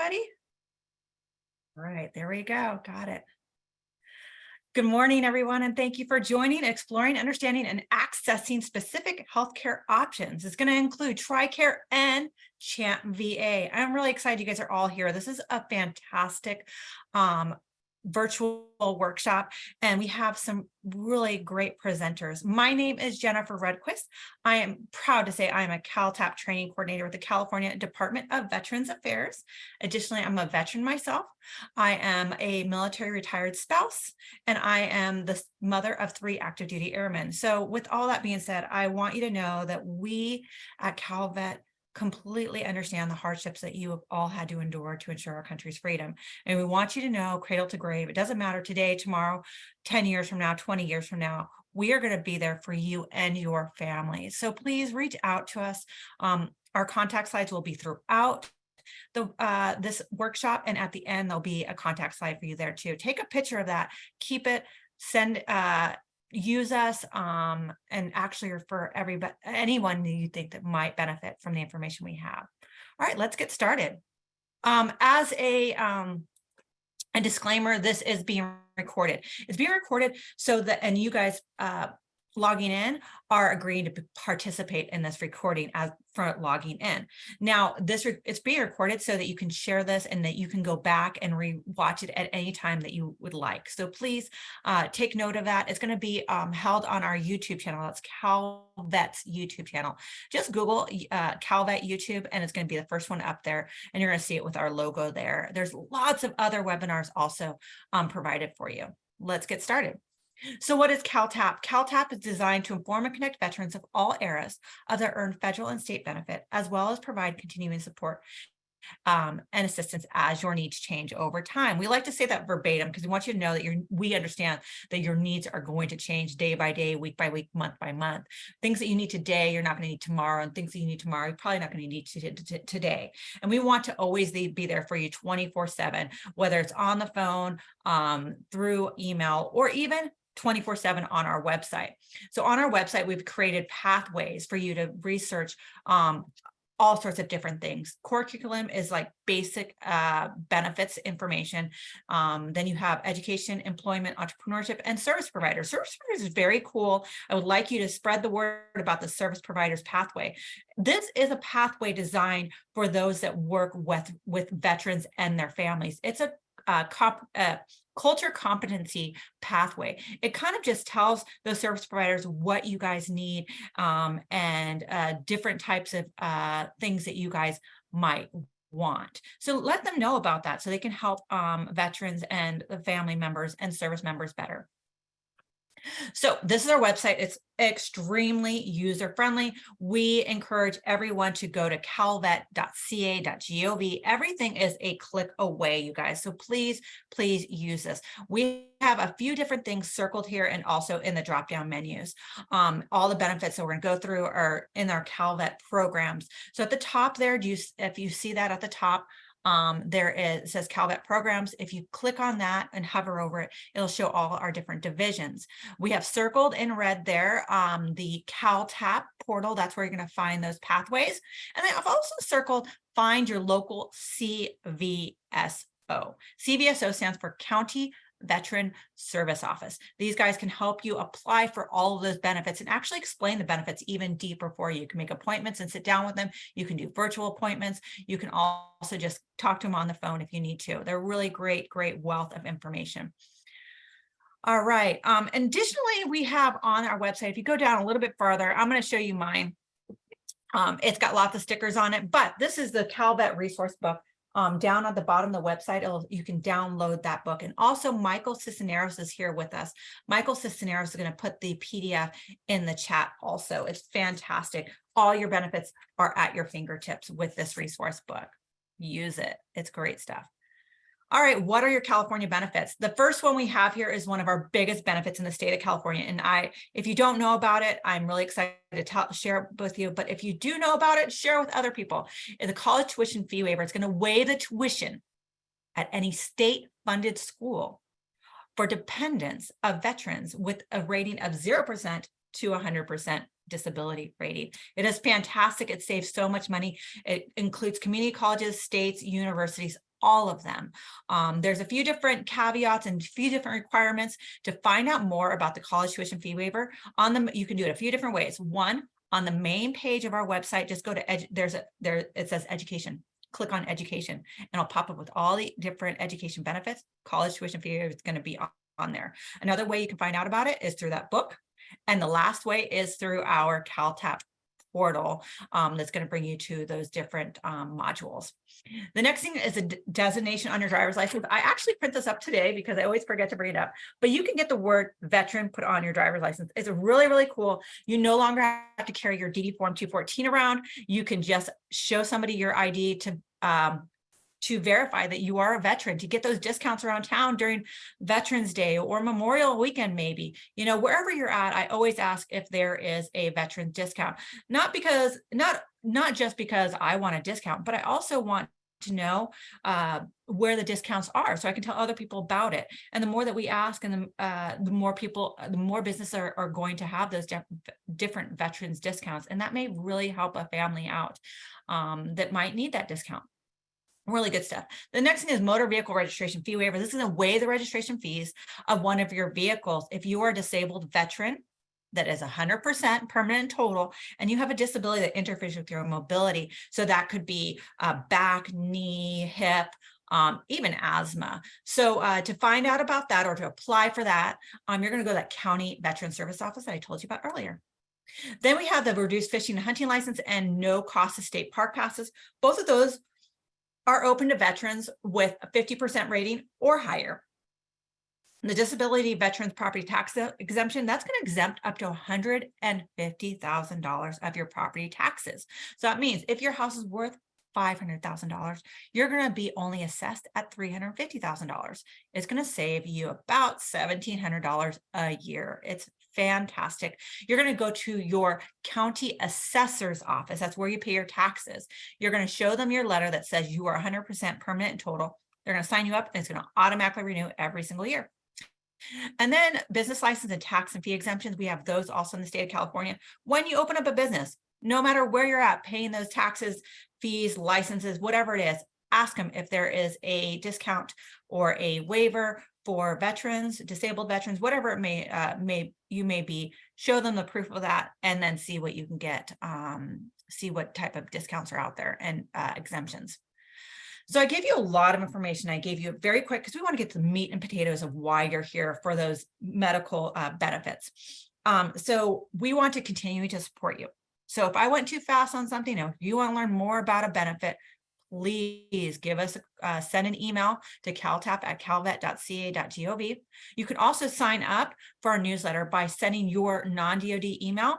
everybody? All right, there we go. Got it. Good morning, everyone, and thank you for joining, exploring, understanding, and accessing specific healthcare options. It's going to include TRICARE and CHAMP VA. I'm really excited you guys are all here. This is a fantastic virtual workshop, and we have some really great presenters. My name is Jennifer Redquist. I am proud to say I am a CalTAP training coordinator with the California Department of Veterans Affairs. Additionally, I'm a veteran myself. I am a military retired spouse, and I am the mother of 3 active duty airmen. So with all that being said, I want you to know that we at CalVet completely understand the hardships that you have all had to endure to ensure our country's freedom. And we want you to know, cradle to grave, it doesn't matter today, tomorrow, 10 years from now, 20 years from now, we are going to be there for you and your family. So please reach out to us. Our contact slides will be throughout this workshop, and at the end there'll be a contact slide for you there too. Take a picture of that, keep it, send use us, and actually refer anyone that you think that might benefit from the information we have. All right, let's get started. As a disclaimer, this is being recorded. It's being recorded so that, and you guys logging in are agreeing to participate in this recording as for logging in. Now, it's being recorded so that you can share this and that you can go back and re-watch it at any time that you would like. So please take note of that. It's going to be held on our YouTube channel. That's CalVet's YouTube channel. Just Google CalVet YouTube, and it's going to be the first one up there, and you're going to see it with our logo there. There's lots of other webinars also provided for you. Let's get started. So what is CalTAP? CalTAP is designed to inform and connect veterans of all eras of their earned federal and state benefit, as well as provide continuing support and assistance as your needs change over time. We like to say that verbatim because we want you to know that we understand that your needs are going to change day by day, week by week, month by month. Things that you need today, you're not going to need tomorrow, and things that you need tomorrow, you're probably not going to need today. And we want to always be there for you 24/7, whether it's on the phone, through email, or even 24/7 on our website. So on our website, we've created pathways for you to research all sorts of different things. Core curriculum is like basic benefits information. Then you have education, employment, entrepreneurship, and service providers. Service providers is very cool. I would like you to spread the word about the service providers pathway. This is a pathway designed for those that work with veterans and their families. It's a culture competency pathway. It kind of just tells those service providers what you guys need, and different types of things that you guys might want. So let them know about that so they can help veterans and the family members and service members better. So this is our website. It's extremely user-friendly. We encourage everyone to go to calvet.ca.gov. Everything is a click away, you guys. So please use this. We have a few different things circled here and also in the drop-down menus. All the benefits that we're going to go through are in our CalVet programs. So at the top there, if you see that at the top, it says CalVet programs. If you click on that and hover over it, it'll show all our different divisions. We have circled in red there the CalTAP portal. That's where you're going to find those pathways. And then I've also circled find your local CVSO. CVSO stands for County Veteran Service Office. These guys can help you apply for all of those benefits and actually explain the benefits even deeper for you. You can make appointments and sit down with them. You can do virtual appointments. You can also just talk to them on the phone if you need to. They're really great wealth of information. All right. Additionally, we have on our website, if you go down a little bit further, I'm going to show you mine. It's got lots of stickers on it, but this is the CalVet resource book. Down at the bottom of the website, you can download that book. And also Michael Cisneros is here with us. Michael Cisneros is going to put the PDF in the chat also. It's fantastic. All your benefits are at your fingertips with this resource book. Use it. It's great stuff. All right, what are your California benefits? The first one we have here is one of our biggest benefits in the state of California. And if you don't know about it, I'm really excited to share it with you. But if you do know about it, share it with other people. The college tuition fee waiver, it's going to waive the tuition at any state-funded school for dependents of veterans with a rating of 0% to 100% disability rating. It is fantastic. It saves so much money. It includes community colleges, states, universities, all of them. There's a few different caveats and a few different requirements. To find out more about the college tuition fee waiver, you can do it a few different ways. One, on the main page of our website, just go to it says education. Click on education, and it'll pop up with all the different education benefits. College tuition fee is going to be on there. Another way you can find out about it is through that book. And the last way is through our CalTAP portal that's going to bring you to those different modules. The next thing is a designation on your driver's license. I actually print this up today because I always forget to bring it up, but you can get the word veteran put on your driver's license. It's really, really cool. You no longer have to carry your DD form 214 around. You can just show somebody your ID to verify that you are a veteran, to get those discounts around town during Veterans Day or Memorial Weekend, maybe, wherever you're at. I always ask if there is a veteran discount, not just because I want a discount, but I also want to know where the discounts are, so I can tell other people about it. And the more that we ask, and the more businesses are going to have those different veterans discounts, and that may really help a family out that might need that discount. Really good stuff. The next thing is motor vehicle registration fee waiver. This is going to waive the registration fees of one of your vehicles if you are a disabled veteran that is 100% permanent total, and you have a disability that interferes with your mobility. So that could be back, knee, hip, even asthma. So to find out about that or to apply for that, you're going to go to that county veteran service office that I told you about earlier. Then we have the reduced fishing and hunting license and no cost to state park passes. Both of those are open to veterans with a 50% rating or higher. The disability veterans property tax exemption, that's going to exempt up to $150,000 of your property taxes. So that means if your house is worth $500,000, you're going to be only assessed at $350,000. It's going to save you about $1,700 a year. It's fantastic. You're going to go to your county assessor's office. That's where you pay your taxes. You're going to show them your letter that says you are 100% permanent and total. They're going to sign you up, and it's going to automatically renew every single year. And then business license and tax and fee exemptions, we have those also in the state of California. When you open up a business, no matter where you're at, paying those taxes, fees, licenses, whatever it is, ask them if there is a discount or a waiver for veterans, disabled veterans, whatever it may be. Show them the proof of that, and then see what you can get, see what type of discounts are out there and exemptions. So I gave you a lot of information. I gave you very quick because we want to get to the meat and potatoes of why you're here for those medical benefits. So we want to continue to support you. So if I went too fast on something, if you want to learn more about a benefit, please give us send an email to caltap@calvet.ca.gov. You can also sign up for our newsletter by sending your non-DoD email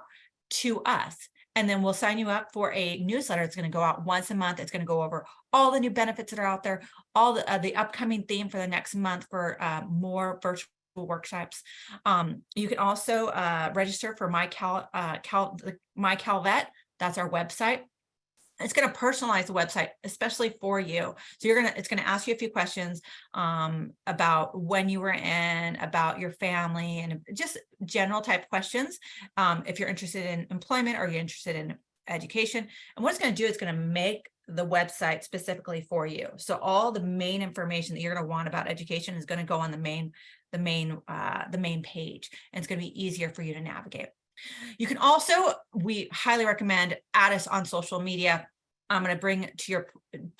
to us. And then we'll sign you up for a newsletter. It's going to go out once a month. It's going to go over all the new benefits that are out there, all the upcoming theme for the next month for more virtual workshops. You can also register for My Calvet. That's our website. It's going to personalize the website, especially for you. So it's going to ask you a few questions about when you were in, about your family, and just general type questions. If you're interested in employment or you're interested in education, and what it's going to do, it's going to make the website specifically for you. So all the main information that you're going to want about education is going to go on the main page, and it's going to be easier for you to navigate. You can also, we highly recommend, add us on social media. I'm going to bring to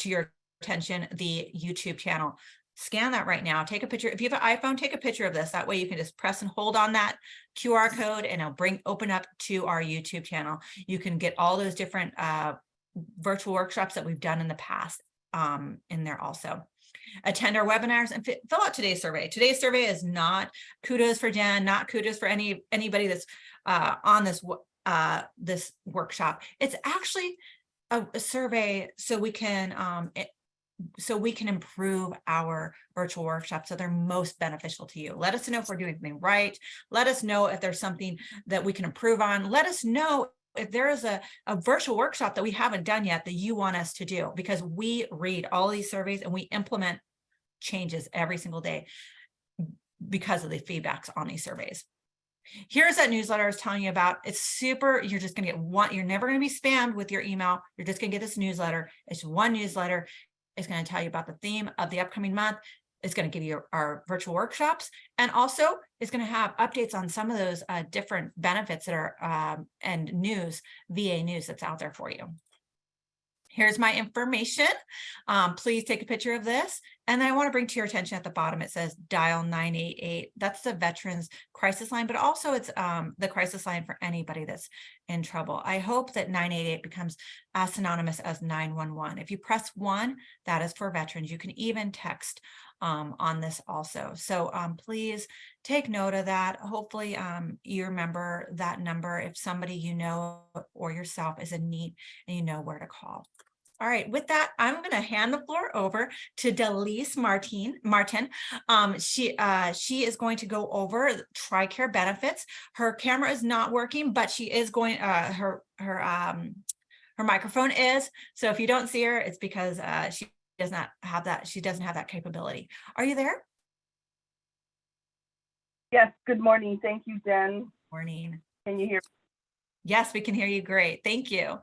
your attention the YouTube channel. Scan that right now. Take a picture. If you have an iPhone, take a picture of this. That way you can just press and hold on that QR code, and it'll open up to our YouTube channel. You can get all those different virtual workshops that we've done in the past in there also. Attend our webinars and fill out today's survey. Today's survey is not kudos for Jen, not kudos for anybody that's on this workshop. It's actually a survey so we can improve our virtual workshops so they're most beneficial to you. Let us know if we're doing anything right. Let us know if there's something that we can improve on. Let us know if there is a virtual workshop that we haven't done yet that you want us to do, because we read all these surveys and we implement changes every single day because of the feedbacks on these surveys. Here's that newsletter I was telling you about. It's super. You're just going to get one. You're never going to be spammed with your email. You're just going to get this newsletter. It's one newsletter. It's going to tell you about the theme of the upcoming month. It's going to give you our virtual workshops, and also it's going to have updates on some of those different benefits that are and news, VA news that's out there for you. Here's my information. Please take a picture of this. And then I want to bring to your attention at the bottom, it says dial 988. That's the Veterans Crisis Line, but also it's the crisis line for anybody that's in trouble. I hope that 988 becomes as synonymous as 911. If you press 1, that is for veterans. You can even text on this also. So please take note of that. Hopefully you remember that number if somebody you know or yourself is in need and you know where to call. All right, with that, I'm going to hand the floor over to Delise Martin. She is going to go over TRICARE benefits. Her camera is not working, but she is going, her microphone is. So if you don't see her, it's because she does not have that. She doesn't have that capability. Are you there? Yes, good morning. Thank you, Jen. Morning. Can you hear me? Yes, we can hear you great. Thank you.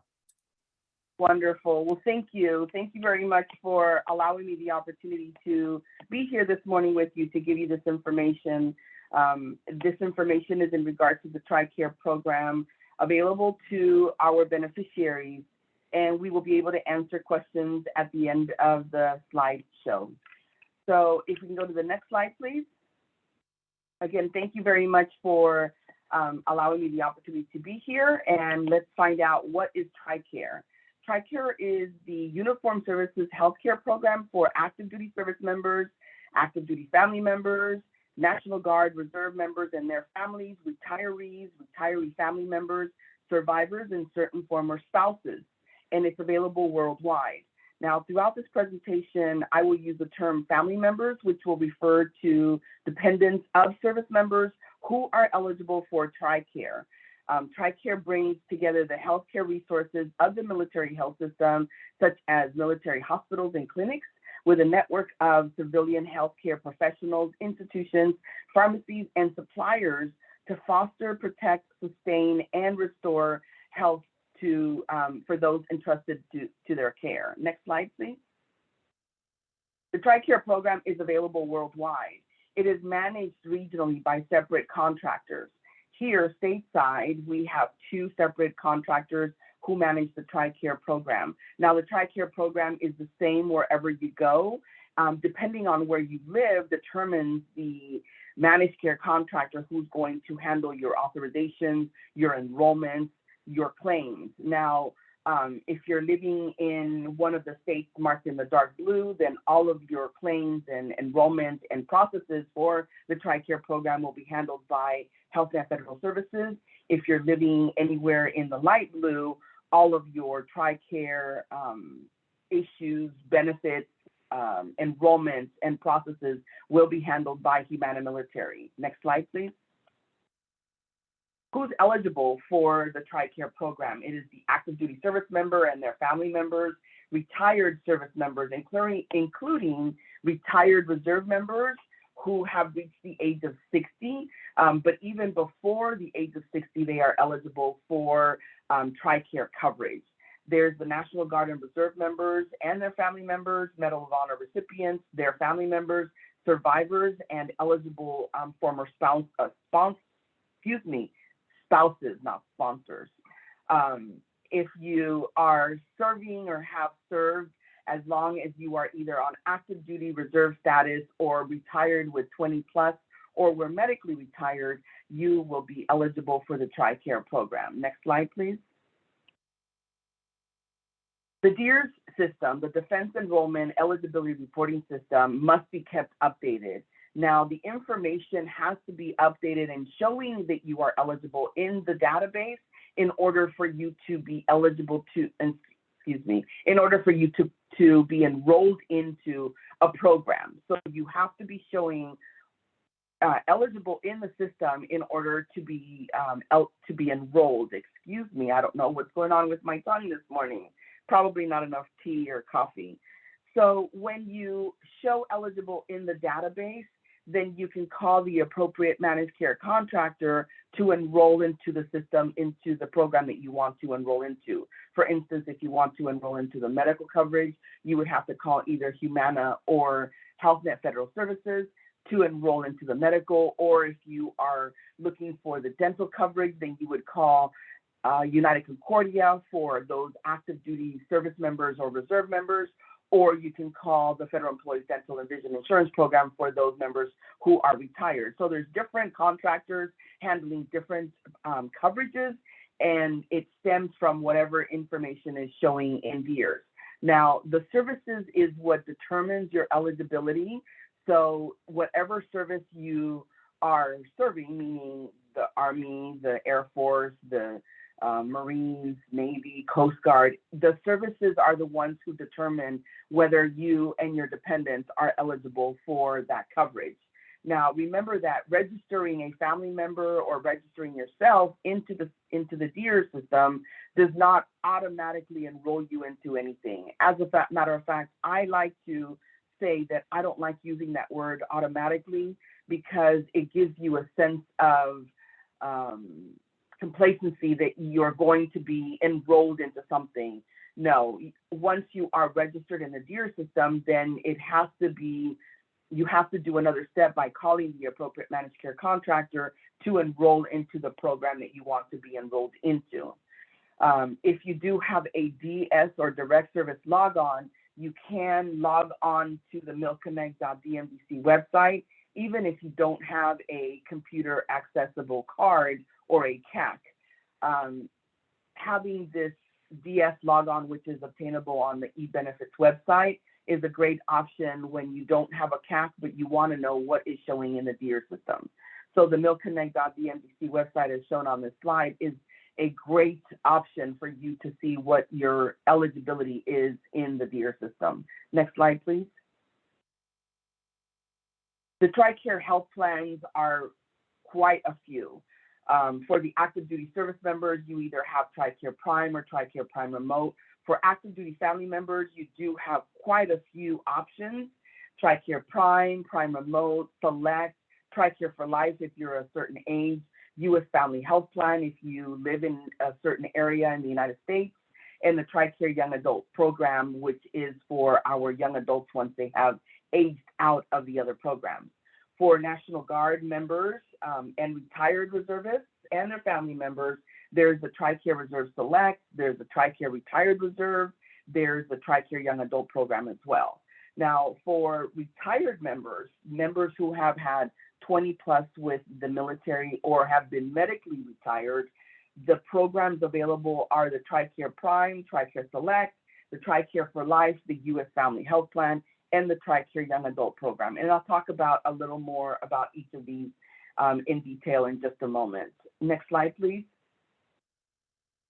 Wonderful. Well, thank you. Thank you very much for allowing me the opportunity to be here this morning with you to give you this information. This information is in regards to the TRICARE program available to our beneficiaries, and we will be able to answer questions at the end of the slideshow. So if we can go to the next slide, please. Again, thank you very much for allowing me the opportunity to be here, and let's find out what is TRICARE. TRICARE is the Uniformed Services Healthcare Program for active duty service members, active duty family members, National Guard Reserve members and their families, retirees, retiree family members, survivors, and certain former spouses. And it's available worldwide. Now, throughout this presentation, I will use the term family members, which will refer to dependents of service members who are eligible for TRICARE. TRICARE brings together the healthcare resources of the military health system, such as military hospitals and clinics, with a network of civilian healthcare professionals, institutions, pharmacies, and suppliers to foster, protect, sustain, and restore health to for those entrusted to their care. Next slide, please. The TRICARE program is available worldwide. It is managed regionally by separate contractors. Here, stateside, we have 2 separate contractors who manage the TRICARE program. Now, the TRICARE program is the same wherever you go. Depending on where you live determines the managed care contractor who's going to handle your authorizations, your enrollments, your claims. Now, if you're living in one of the states marked in the dark blue, then all of your claims and enrollment and processes for the TRICARE program will be handled by Health and Federal Services. If you're living anywhere in the light blue, all of your TRICARE issues, benefits, enrollments, and processes will be handled by Humana Military. Next slide, please. Who's eligible for the TRICARE program? It is the active duty service member and their family members, retired service members, including retired reserve members who have reached the age of 60, but even before the age of 60, they are eligible for TRICARE coverage. There's the National Guard and Reserve members and their family members, Medal of Honor recipients, their family members, survivors, and eligible former spouses, not sponsors. If you are serving or have served, as long as you are either on active duty reserve status or retired with 20 plus, or were medically retired, you will be eligible for the TRICARE program. Next slide, please. The DEERS system, the Defense Enrollment Eligibility Reporting System, must be kept updated. Now, the information has to be updated and showing that you are eligible in the database in order for you to be eligible to, in order for you to be enrolled into a program. So you have to be showing eligible in the system in order to be enrolled. Excuse me, I don't know what's going on with my tongue this morning. Probably not enough tea or coffee. So when you show eligible in the database, then you can call the appropriate managed care contractor to enroll into the system, into the program that you want to enroll into. For instance, if you want to enroll into the medical coverage, you would have to call either Humana or HealthNet Federal Services to enroll into the medical, or if you are looking for the dental coverage, then you would call United Concordia for those active duty service members or reserve members, or you can call the Federal Employees Dental and Vision Insurance Program for those members who are retired. So there's different contractors handling different coverages, and it stems from whatever information is showing in VEERS. Now, the services is what determines your eligibility. So whatever service you are serving, meaning the Army, the Air Force, the Marines, Navy, Coast Guard, the services are the ones who determine whether you and your dependents are eligible for that coverage. Now, remember that registering a family member or registering yourself into the DEER system does not automatically enroll you into anything. As a matter of fact, I like to say that I don't like using that word automatically, because it gives you a sense of complacency that you're going to be enrolled into something. No, once you are registered in the DEER system, then it has to be, you have to do another step by calling the appropriate managed care contractor to enroll into the program that you want to be enrolled into. If you do have a DS or direct service logon, you can log on to the milconnect.dmdc website, even if you don't have a computer accessible card or a CAC. Having this DS logon, which is obtainable on the eBenefits website, is a great option when you don't have a CAC, but you want to know what is showing in the DEER system. So the milconnect.dmdc website, as shown on this slide, is a great option for you to see what your eligibility is in the DEER system. Next slide, please. The TRICARE health plans are quite a few. For the active duty service members, you either have TRICARE Prime or TRICARE Prime Remote. For active duty family members, you do have quite a few options: TRICARE Prime, Prime Remote, Select, TRICARE for Life if you're a certain age, U.S. Family Health Plan if you live in a certain area in the United States, and the TRICARE Young Adult Program, which is for our young adults once they have aged out of the other programs. For National Guard members and retired reservists and their family members, there's the TRICARE Reserve Select, there's the TRICARE Retired Reserve, there's the TRICARE Young Adult Program as well. Now, for retired members, members who have had 20 plus with the military or have been medically retired, the programs available are the TRICARE Prime, TRICARE Select, the TRICARE for Life, the U.S. Family Health Plan, and the TRICARE Young Adult Program. And I'll talk about a little more about each of these in detail in just a moment. Next slide, please.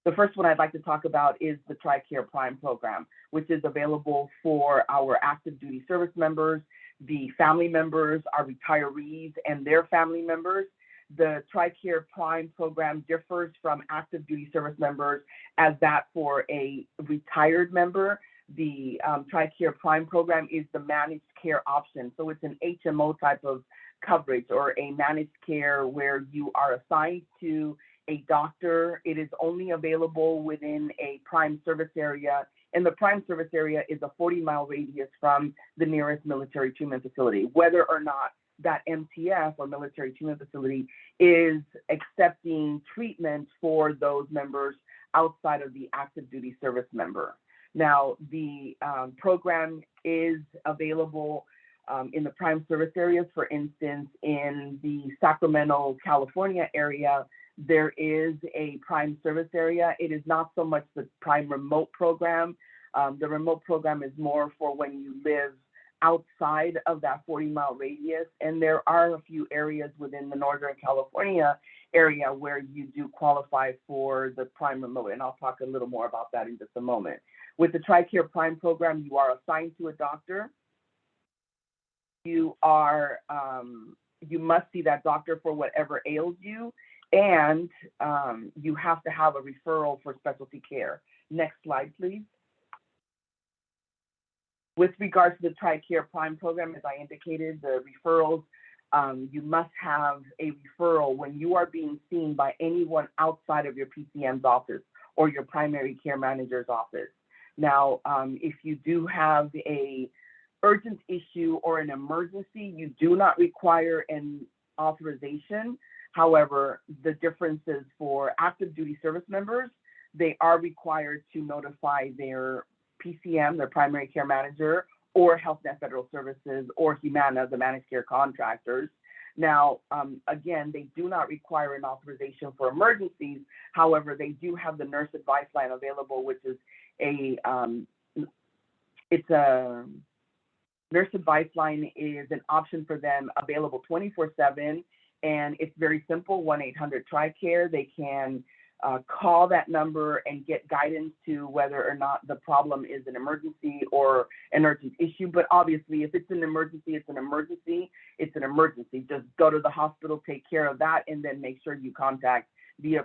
The first one I'd like to talk about is the TRICARE Prime program, which is available for our active duty service members, the family members, our retirees, and their family members. The TRICARE Prime program differs from active duty service members as that for a retired member. The TRICARE Prime program is the managed care option. So it's an HMO type of coverage, or a managed care where you are assigned to a doctor. It is only available within a prime service area, and the prime service area is a 40-mile radius from the nearest military treatment facility, whether or not that MTF or military treatment facility is accepting treatment for those members outside of the active duty service member. Now, the program is available in the prime service areas. For instance, in the Sacramento, California area, there is a prime service area. It is not so much the prime remote program. The remote program is more for when you live outside of that 40-mile radius. And there are a few areas within the Northern California area where you do qualify for the prime remote. And I'll talk a little more about that in just a moment. With the TRICARE Prime program, you are assigned to a doctor. You must see that doctor for whatever ails you, and you have to have a referral for specialty care. Next slide, please. With regards to the TRICARE Prime program, as I indicated, the referrals You must have a referral when you are being seen by anyone outside of your PCM's office or your primary care manager's office. Now, if you do have a urgent issue or an emergency, you do not require an authorization. However, the difference is for active duty service members, they are required to notify their PCM, their primary care manager, or Health Net Federal Services, or Humana, the managed care contractors. Now, again, they do not require an authorization for emergencies. However, they do have the nurse advice line available, which is it's a nurse advice line is an option for them available 24/7, and it's very simple, 1-800-TRICARE. They can call that number and get guidance to whether or not the problem is an emergency or an urgent issue. But obviously, if it's an emergency, it's an emergency. It's an emergency. Just go to the hospital, take care of that, and then make sure you contact the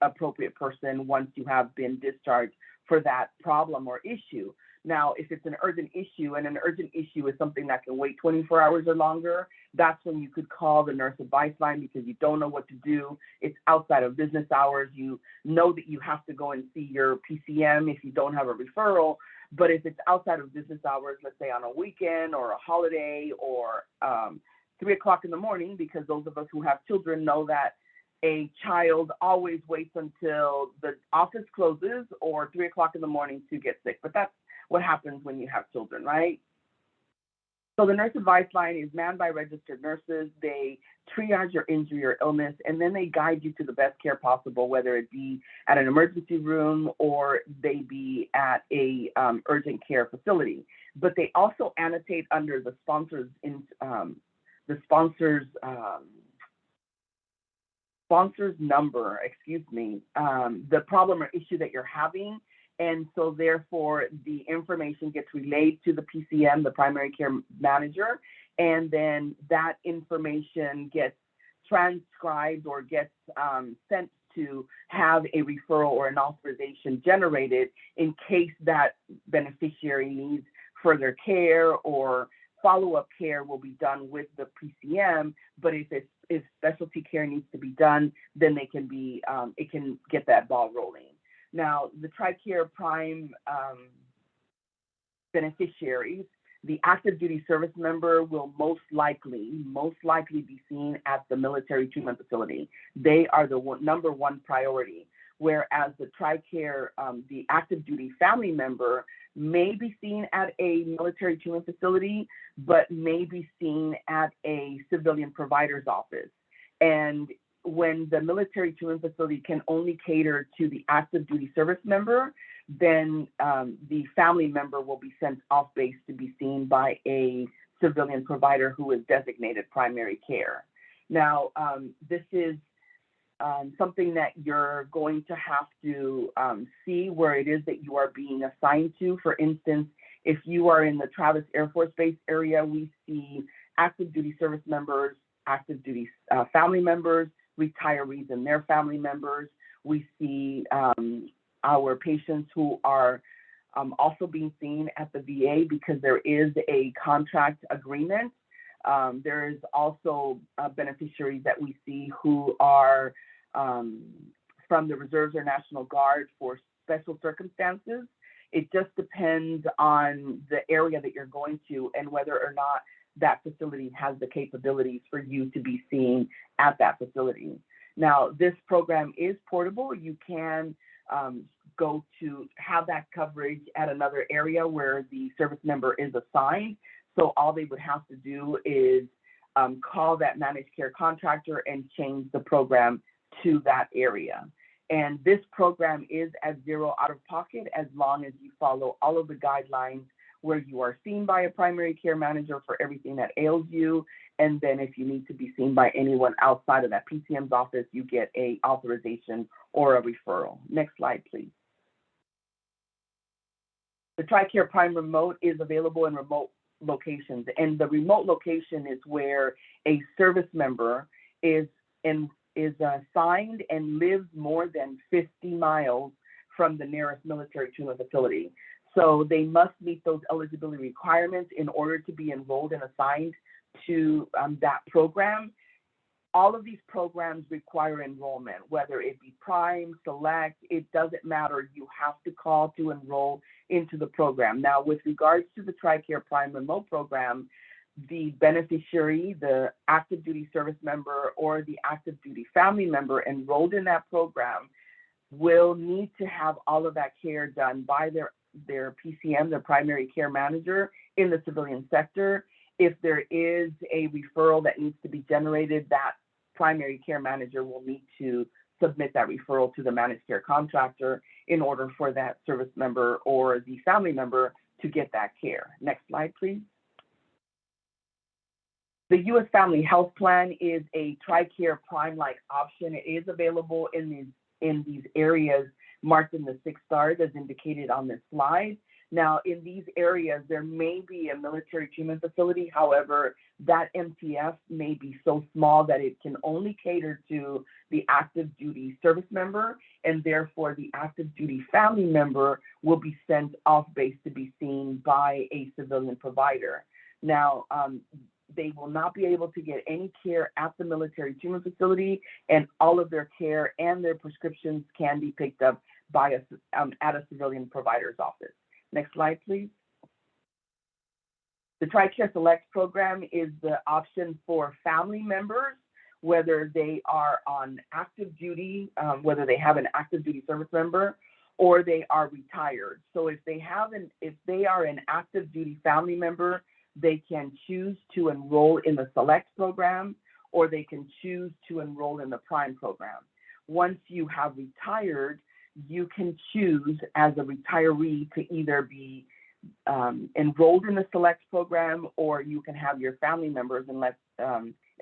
appropriate person once you have been discharged for that problem or issue. Now, if it's an urgent issue, and an urgent issue is something that can wait 24 hours or longer, that's when you could call the nurse advice line because you don't know what to do. It's outside of business hours. You know that you have to go and see your PCM if you don't have a referral. But if it's outside of business hours, let's say on a weekend or a holiday or 3 o'clock in the morning, because those of us who have children know that a child always waits until the office closes or 3 o'clock in the morning to get sick. But that's what happens when you have children, right? So the nurse advice line is manned by registered nurses. They triage your injury or illness, and then they guide you to the best care possible, whether it be at an emergency room or they be at a urgent care facility. But they also annotate under the sponsor's number, the problem or issue that you're having. And so therefore the information gets relayed to the PCM, the primary care manager, and then that information gets transcribed or gets sent to have a referral or an authorization generated in case that beneficiary needs further care or follow-up care will be done with the PCM. But if specialty care needs to be done, then they can be it can get that ball rolling. Now, the TRICARE Prime beneficiaries, the active duty service member will most likely be seen at the military treatment facility. They are the number one priority, whereas the TRICARE, the active duty family member may be seen at a military treatment facility, but may be seen at a civilian provider's office. And when the military treatment facility can only cater to the active duty service member, then the family member will be sent off base to be seen by a civilian provider who is designated primary care. Now, this is something that you're going to have to see where it is that you are being assigned to. For instance, if you are in the Travis Air Force Base area, we see active duty service members, active duty family members, retirees and their family members. We see our patients who are also being seen at the VA because there is a contract agreement. There is also beneficiaries that we see who are from the Reserves or National Guard for special circumstances. It just depends on the area that you're going to and whether or not that facility has the capabilities for you to be seen at that facility. Now, this program is portable. You can go to have that coverage at another area where the service member is assigned. So all they would have to do is call that managed care contractor and change the program to that area. And this program is at zero out of pocket as long as you follow all of the guidelines where you are seen by a primary care manager for everything that ails you. And then if you need to be seen by anyone outside of that PCM's office, you get a authorization or a referral. Next slide, please. The TRICARE Prime Remote is available in remote locations. And the remote location is where a service member is assigned and lives more than 50 miles from the nearest military treatment facility. So they must meet those eligibility requirements in order to be enrolled and assigned to that program. All of these programs require enrollment, whether it be Prime, Select, it doesn't matter. You have to call to enroll into the program. Now, with regards to the TRICARE Prime Remote program, the beneficiary, the active duty service member or the active duty family member enrolled in that program will need to have all of that care done by their PCM, their primary care manager in the civilian sector. If there is a referral that needs to be generated, that primary care manager will need to submit that referral to the managed care contractor in order for that service member or the family member to get that care. Next slide, please. The U.S. Family Health Plan is a TRICARE Prime-like option. It is available in these areas marked in the 6 stars as indicated on this slide. Now, in these areas, there may be a military treatment facility. However, that MTF may be so small that it can only cater to the active duty service member, and therefore the active duty family member will be sent off base to be seen by a civilian provider. Now, they will not be able to get any care at the military treatment facility, and all of their care and their prescriptions can be picked up by at a civilian provider's office. Next slide, please. The TRICARE Select program is the option for family members, whether they are on active duty, whether they have an active duty service member, or they are retired. So if they are an active duty family member, they can choose to enroll in the Select program, or they can choose to enroll in the Prime program. Once you have retired, you can choose as a retiree to either be enrolled in the Select program, or you can have your family members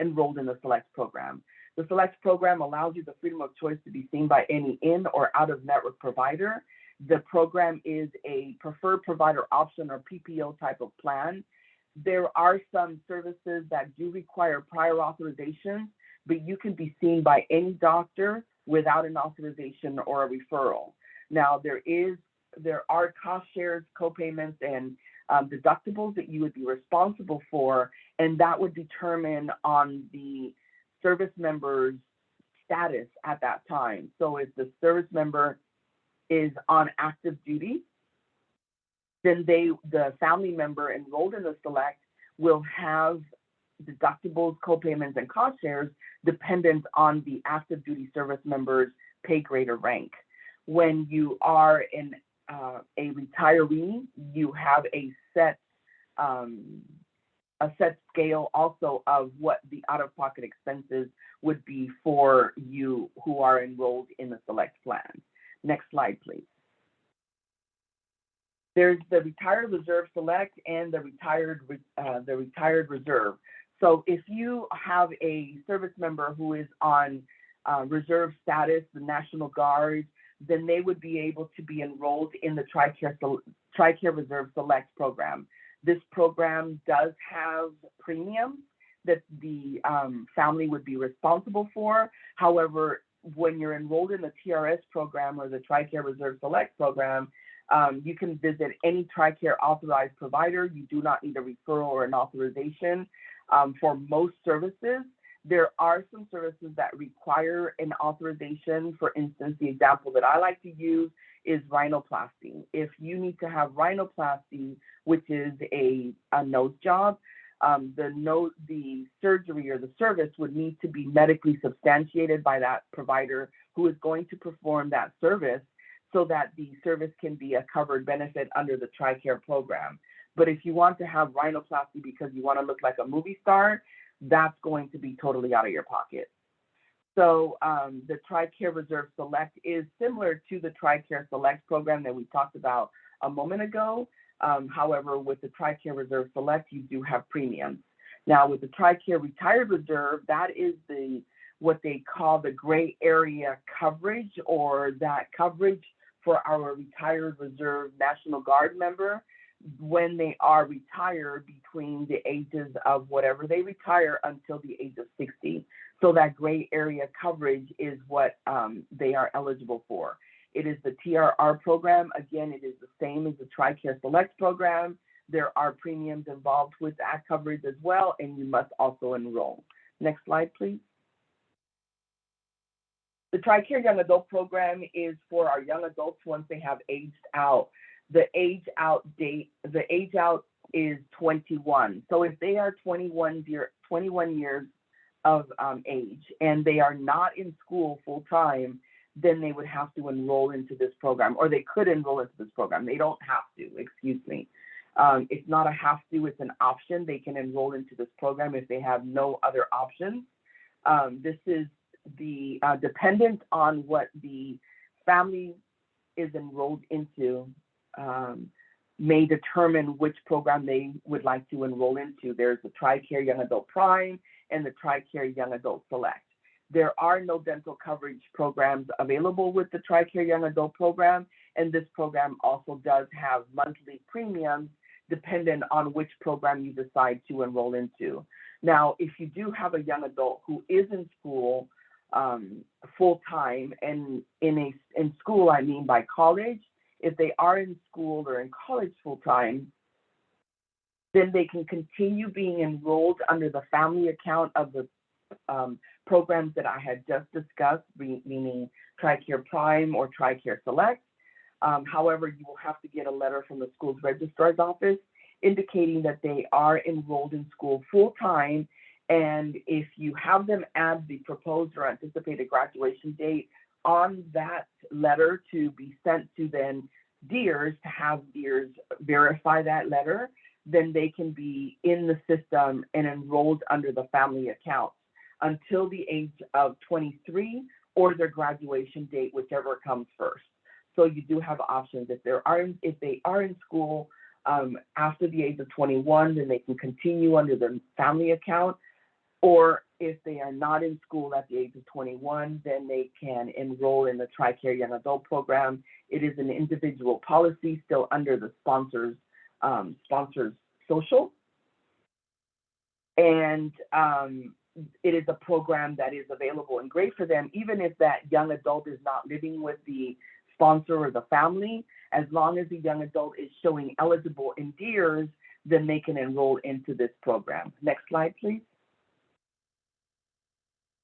enrolled in the Select program. The Select program allows you the freedom of choice to be seen by any in or out of network provider. The program is a preferred provider option or PPO type of plan. There are some services that do require prior authorization, but you can be seen by any doctor without an authorization or a referral. Now, there are cost shares, co-payments, and deductibles that you would be responsible for, and that would determine on the service member's status at that time. So if the service member is on active duty, then the family member enrolled in the Select will have deductibles, co-payments, and cost shares dependent on the active duty service member's pay grade or rank. When you are a retiree, you have a set scale also of what the out-of-pocket expenses would be for you who are enrolled in the Select plan. Next slide, please. There's the Retired Reserve Select and the Retired Reserve. So if you have a service member who is on reserve status, the National Guard, then they would be able to be enrolled in the TRICARE Reserve Select program. This program does have premiums that the family would be responsible for. However, when you're enrolled in the TRS program or the TRICARE Reserve Select program, you can visit any TRICARE authorized provider. You do not need a referral or an authorization for most services. There are some services that require an authorization. For instance, the example that I like to use is rhinoplasty. If you need to have rhinoplasty, which is a nose job, the surgery or the service would need to be medically substantiated by that provider who is going to perform that service, so that the service can be a covered benefit under the TRICARE program. But if you want to have rhinoplasty because you want to look like a movie star, that's going to be totally out of your pocket. So the TRICARE Reserve Select is similar to the TRICARE Select program that we talked about a moment ago. However, with the TRICARE Reserve Select, you do have premiums. Now, with the TRICARE Retired Reserve, that is what they call the gray area coverage, or that coverage for our retired reserve National Guard member when they are retired between the ages of whatever they retire until the age of 60. So that gray area coverage is what they are eligible for. It is the TRR program. Again, it is the same as the TRICARE Select program. There are premiums involved with that coverage as well, and you must also enroll. Next slide, please. The TRICARE Young Adult Program is for our young adults once they have aged out. The age out is 21. So if they are 21 years of age and they are not in school full time, then they would have to enroll into this program, or they could enroll into this program. They don't have to, excuse me. It's not a have to, it's an option. They can enroll into this program if they have no other options. This is the dependent on what the family is enrolled into may determine which program they would like to enroll into. There's the TRICARE Young Adult Prime and the TRICARE Young Adult Select. There are no dental coverage programs available with the TRICARE Young Adult Program, and this program also does have monthly premiums dependent on which program you decide to enroll into. Now, if you do have a young adult who is in school full-time, and in school I mean by college, if they are in school or in college full-time, then they can continue being enrolled under the family account of the programs that I had just discussed, meaning TRICARE Prime or TRICARE Select. However, you will have to get a letter from the school's registrar's office indicating that they are enrolled in school full-time. And if you have them add the proposed or anticipated graduation date on that letter to be sent to then DEERS, to have DEERS verify that letter, then they can be in the system and enrolled under the family account until the age of 23 or their graduation date, whichever comes first. So you do have options. If they are in school after the age of 21, then they can continue under the family account. Or if they are not in school at the age of 21, then they can enroll in the TRICARE Young Adult Program. It is an individual policy still under the sponsor's social. And it is a program that is available and great for them, even if that young adult is not living with the sponsor or the family. As long as the young adult is showing eligible in DEERS, then they can enroll into this program. Next slide, please.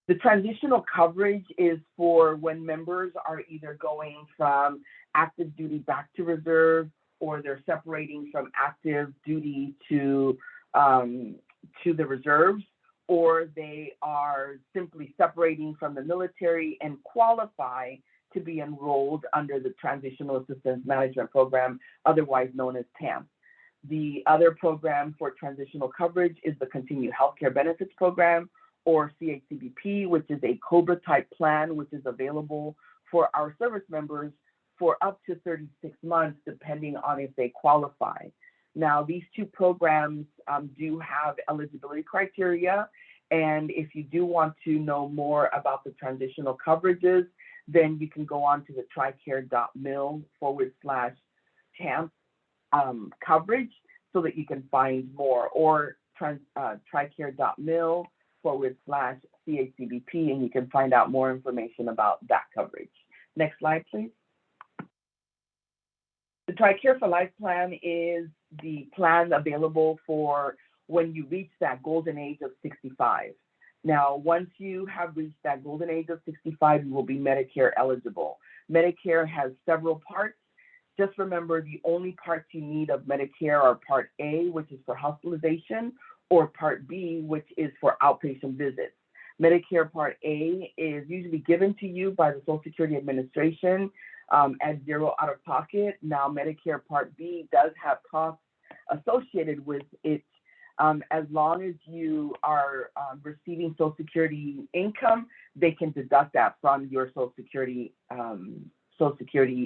The transitional coverage is for when members are either going from active duty back to reserve, or they're separating from active duty to the reserves, or they are simply separating from the military and qualify to be enrolled under the Transitional Assistance Management Program, otherwise known as TAMP. The other program for transitional coverage is the Continued Healthcare Benefits Program, or CHCBP, which is a COBRA type plan, which is available for our service members for up to 36 months, depending on if they qualify. Now, these two programs do have eligibility criteria, and if you do want to know more about the transitional coverages, then you can go on to the tricare.mil/TAMP coverage so that you can find more, or tricare.mil/CHCBP, and you can find out more information about that coverage. Next slide, please. The TRICARE for Life plan is the plan available for when you reach that golden age of 65. Now, once you have reached that golden age of 65, you will be Medicare eligible. Medicare has several parts. Just remember, the only parts you need of Medicare are Part A, which is for hospitalization, or Part B, which is for outpatient visits. Medicare Part A is usually given to you by the Social Security Administration at zero out of pocket. Now, Medicare Part B does have costs associated with it. As long as you are receiving Social Security income, they can deduct that from your Social Security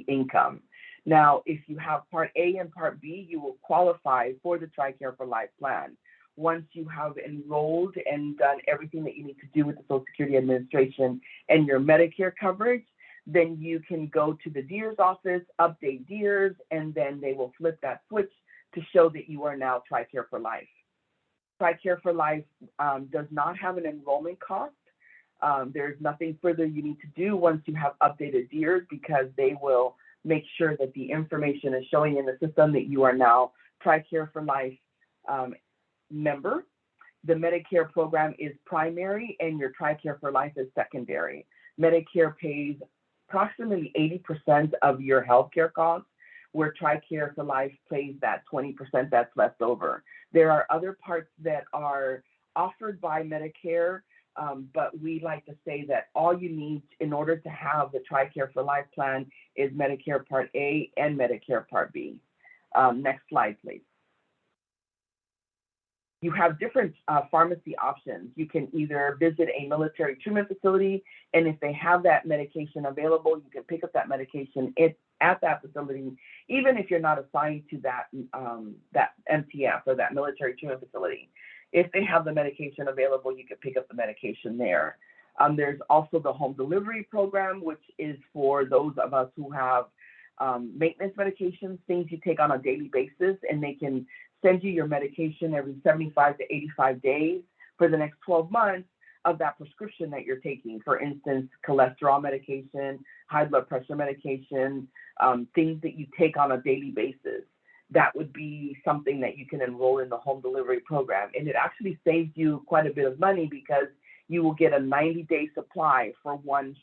income. Now, if you have Part A and Part B, you will qualify for the TRICARE for Life plan. Once you have enrolled and done everything that you need to do with the Social Security Administration and your Medicare coverage, then you can go to the DEERS office, update DEERS, and then they will flip that switch to show that you are now TRICARE for Life. TRICARE for Life does not have an enrollment cost. There's nothing further you need to do once you have updated DEERS, because they will make sure that the information is showing in the system that you are now TRICARE for Life member. The Medicare program is primary and your TRICARE for Life is secondary. Medicare pays approximately 80% of your healthcare costs, where TRICARE for Life pays that 20% that's left over. There are other parts that are offered by Medicare, but we like to say that all you need in order to have the TRICARE for Life plan is Medicare Part A and Medicare Part B. Next slide, please. You have different pharmacy options. You can either visit a military treatment facility, and if they have that medication available, you can pick up that medication at that facility, even if you're not assigned to that MTF or that military treatment facility. If they have the medication available, you can pick up the medication there. There's also the home delivery program, which is for those of us who have maintenance medications, things you take on a daily basis, and they can send you your medication every 75 to 85 days for the next 12 months of that prescription that you're taking. For instance, cholesterol medication, high blood pressure medication, things that you take on a daily basis. That would be something that you can enroll in the home delivery program. And it actually saves you quite a bit of money because you will get a 90-day supply for one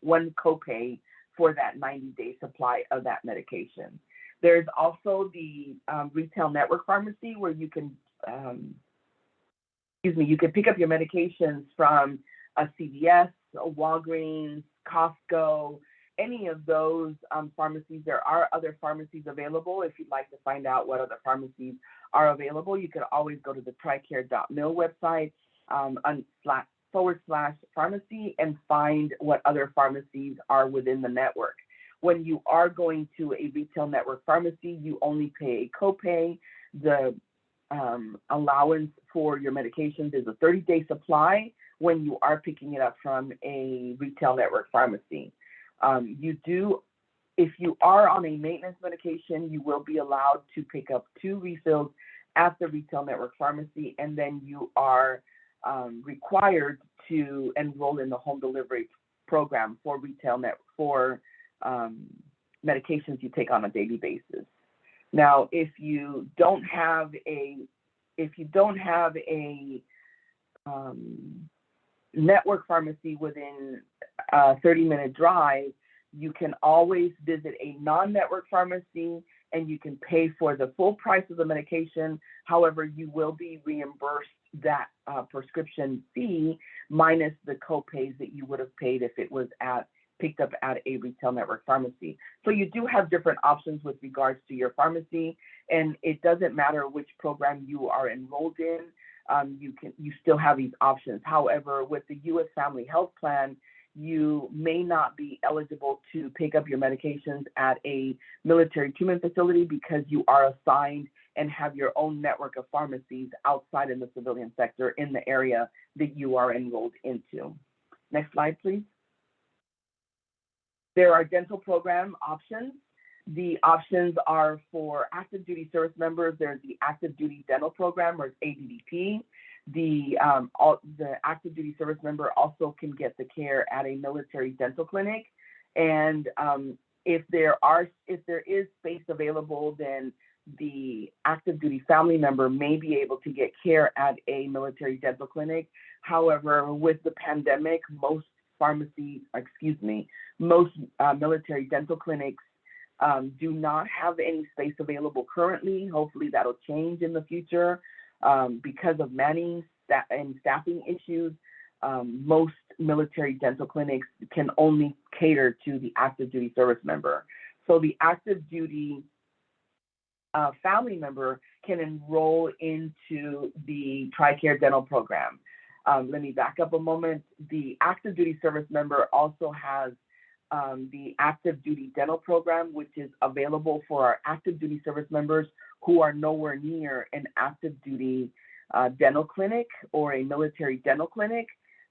copay for that 90-day supply of that medication. There's also the retail network pharmacy where you can, you can pick up your medications from a CVS, a Walgreens, Costco, any of those pharmacies. There are other pharmacies available. If you'd like to find out what other pharmacies are available, you can always go to the tricare.mil website /pharmacy and find what other pharmacies are within the network. When you are going to a retail network pharmacy, you only pay a copay. The allowance for your medications is a 30-day supply when you are picking it up from a retail network pharmacy. If you are on a maintenance medication, you will be allowed to pick up 2 refills at the retail network pharmacy, and then you are required to enroll in the home delivery program for medications you take on a daily basis. Now, if you don't have a network pharmacy within a 30-minute drive, you can always visit a non-network pharmacy and you can pay for the full price of the medication. However, you will be reimbursed that prescription fee minus the copays that you would have paid if it was picked up at a retail network pharmacy. So you do have different options with regards to your pharmacy, and it doesn't matter which program you are enrolled in. You still have these options. However, with the U.S. Family Health Plan, you may not be eligible to pick up your medications at a military treatment facility because you are assigned and have your own network of pharmacies outside in the civilian sector in the area that you are enrolled into. Next slide, please. There are dental program options. The options are for active duty service members. There's the active duty dental program, or ADDP. The active duty service member also can get the care at a military dental clinic. And if there is space available, then the active duty family member may be able to get care at a military dental clinic. However, with the pandemic, most military dental clinics do not have any space available currently. Hopefully that'll change in the future because of manning and staffing issues. Most military dental clinics can only cater to the active duty service member. So the active duty family member can enroll into the TRICARE dental program. Let me back up a moment. The active duty service member also has the active duty dental program, which is available for our active duty service members who are nowhere near an active duty dental clinic or a military dental clinic.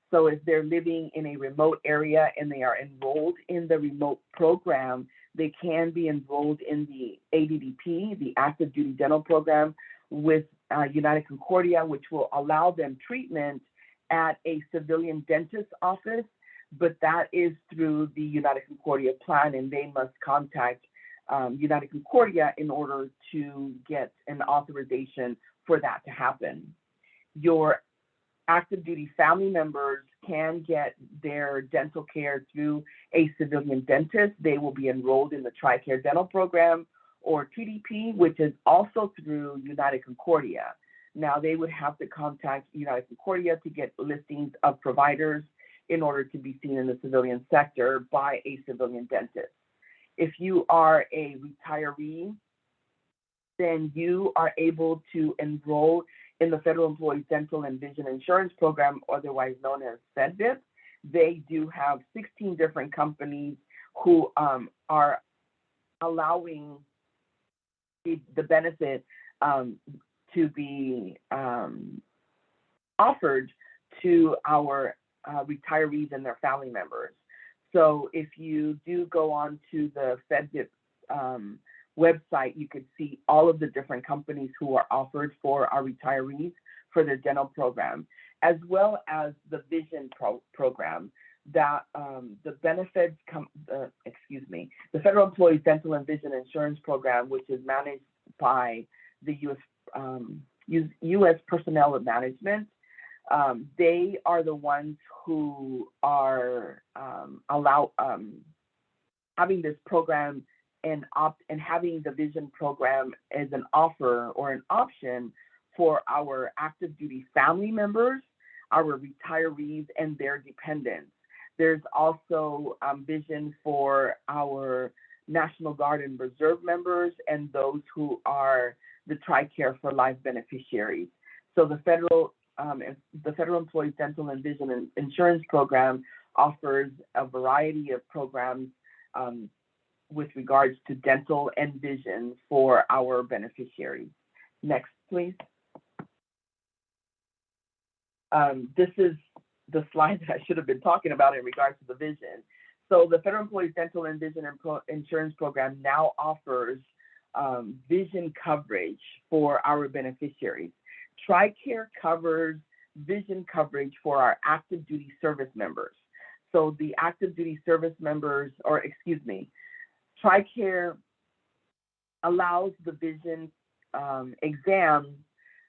So if they're living in a remote area and they are enrolled in the remote program, they can be enrolled in the ADDP, the active duty dental program, with United Concordia, which will allow them treatment at a civilian dentist's office, but that is through the United Concordia plan, and they must contact United Concordia in order to get an authorization for that to happen. Your active duty family members can get their dental care through a civilian dentist. They will be enrolled in the TRICARE dental program or TDP, which is also through United Concordia. Now they would have to contact United Concordia to get listings of providers in order to be seen in the civilian sector by a civilian dentist. If you are a retiree, then you are able to enroll in the Federal Employees Dental and Vision Insurance Program, otherwise known as FEDVIP. They do have 16 different companies who are allowing the benefit to be offered to our retirees and their family members. So if you do go on to the FEDVIP website, you could see all of the different companies who are offered for our retirees for their dental program, as well as the vision program that the benefits the Federal Employees Dental and Vision Insurance Program, which is managed by the U.S. Personnel Management. They are the ones who are having this program and having the vision program as an offer or an option for our active duty family members, our retirees, and their dependents. There's also vision for our National Guard and Reserve members and those who are the TRICARE for Life beneficiaries. So the Federal Employees Dental and Vision Insurance Program offers a variety of programs with regards to dental and vision for our beneficiaries. Next, please. This is the slide that I should have been talking about in regards to the vision. So the Federal Employees Dental and Vision Insurance Program now offers vision coverage for our beneficiaries. TRICARE covers vision coverage for our active duty service members. So the active duty service members, TRICARE allows the vision exam.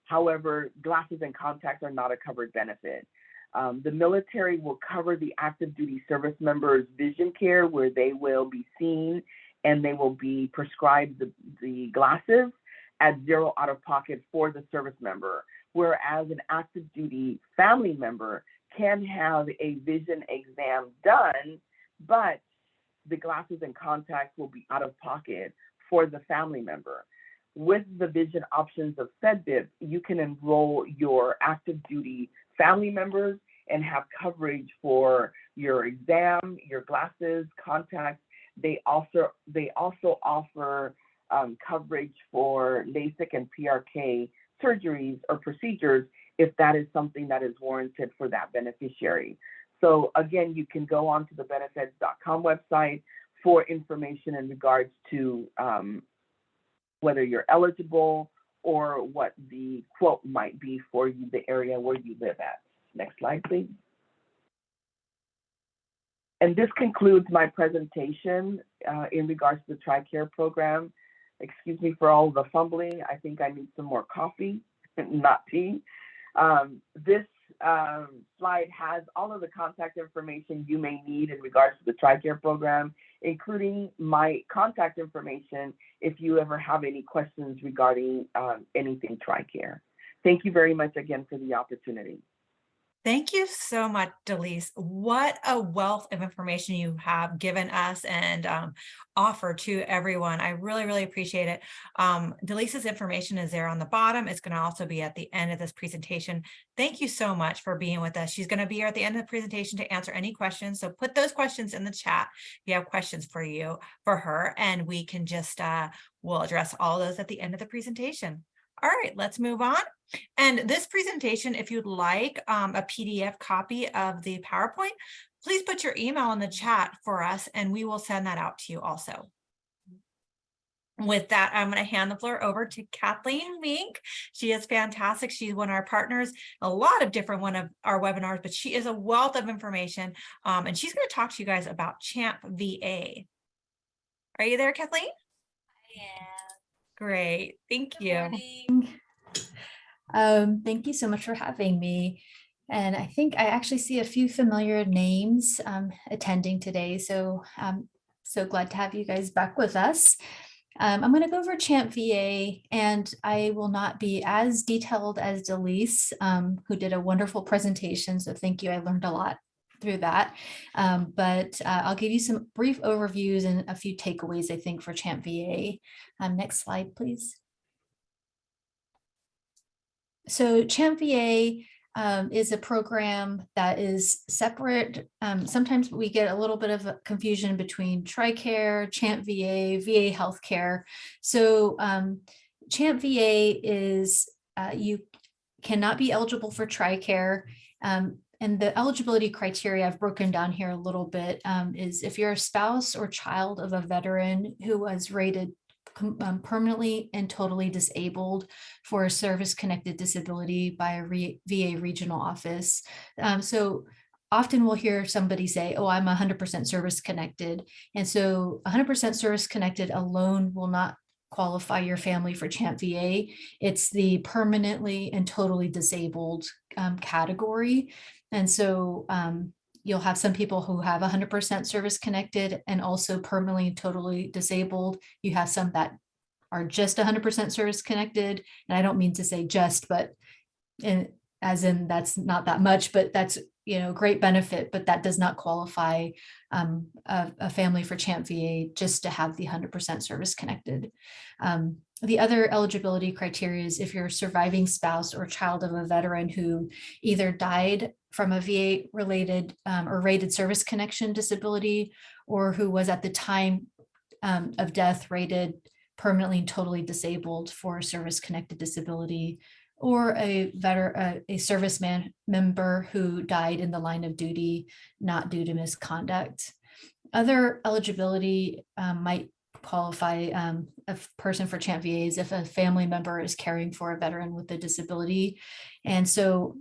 However, glasses and contacts are not a covered benefit. The military will cover the active duty service members' vision care, where they will be seen and they will be prescribed the glasses at zero out of pocket for the service member, whereas an active duty family member can have a vision exam done, but the glasses and contacts will be out of pocket for the family member. With the vision options of FEDVIP, you can enroll your active duty family members and have coverage for your exam, your glasses, contacts. They also offer coverage for LASIK and PRK surgeries or procedures if that is something that is warranted for that beneficiary. So again, you can go on to the benefits.com website for information in regards to whether you're eligible or what the quote might be for you, the area where you live at. Next slide, please. And this concludes my presentation in regards to the TRICARE program. Excuse me for all the fumbling. I think I need some more coffee, not tea. This slide has all of the contact information you may need in regards to the TRICARE program, including my contact information if you ever have any questions regarding anything TRICARE. Thank you very much again for the opportunity. Thank you so much, Delise. What a wealth of information you have given us and offer to everyone. I really, really appreciate it. Delise's information is there on the bottom. It's going to also be at the end of this presentation. Thank you so much for being with us. She's going to be here at the end of the presentation to answer any questions. So put those questions in the chat if you have questions for her, and we can just, we'll address all those at the end of the presentation. All right, let's move on. And this presentation, if you'd like a PDF copy of the PowerPoint, please put your email in the chat for us and we will send that out to you also. With that, I'm going to hand the floor over to Kathleen Mink. She is fantastic. She's one of our partners, a lot of different one of our webinars, but she is a wealth of information. And she's going to talk to you guys about CHAMP VA. Are you there, Kathleen? Great. Thank you. Thank you so much for having me. And I think I actually see a few familiar names attending today. So I'm so glad to have you guys back with us. I'm going to go over Champ VA, and I will not be as detailed as Delise, who did a wonderful presentation. So thank you. I learned a lot through that. But I'll give you some brief overviews and a few takeaways, I think, for Champ VA. Next slide, please. So Champ VA is a program that is separate. Sometimes we get a little bit of a confusion between TRICARE, Champ VA, VA Healthcare. So Champ VA is, you cannot be eligible for TRICARE. And the eligibility criteria I've broken down here a little bit is if you're a spouse or child of a veteran who was rated permanently and totally disabled for a service-connected disability by a VA regional office. So often we'll hear somebody say, oh, I'm 100% service-connected. And so 100% service-connected alone will not qualify your family for Champ VA. It's the permanently and totally disabled category. And so you'll have some people who have 100% service connected and also permanently totally disabled. You have some that are just 100% service connected. And I don't mean to say just, but as in that's not that much, but that's, you know, great benefit, but that does not qualify a family for Champ VA just to have the 100% service connected. The other eligibility criteria is if you're a surviving spouse or child of a veteran who either died from a VA related or rated service connection disability, or who was at the time of death rated permanently and totally disabled for a service connected disability, or a serviceman member who died in the line of duty, not due to misconduct. Other eligibility might qualify a person for Champ VAs if a family member is caring for a veteran with a disability. And so,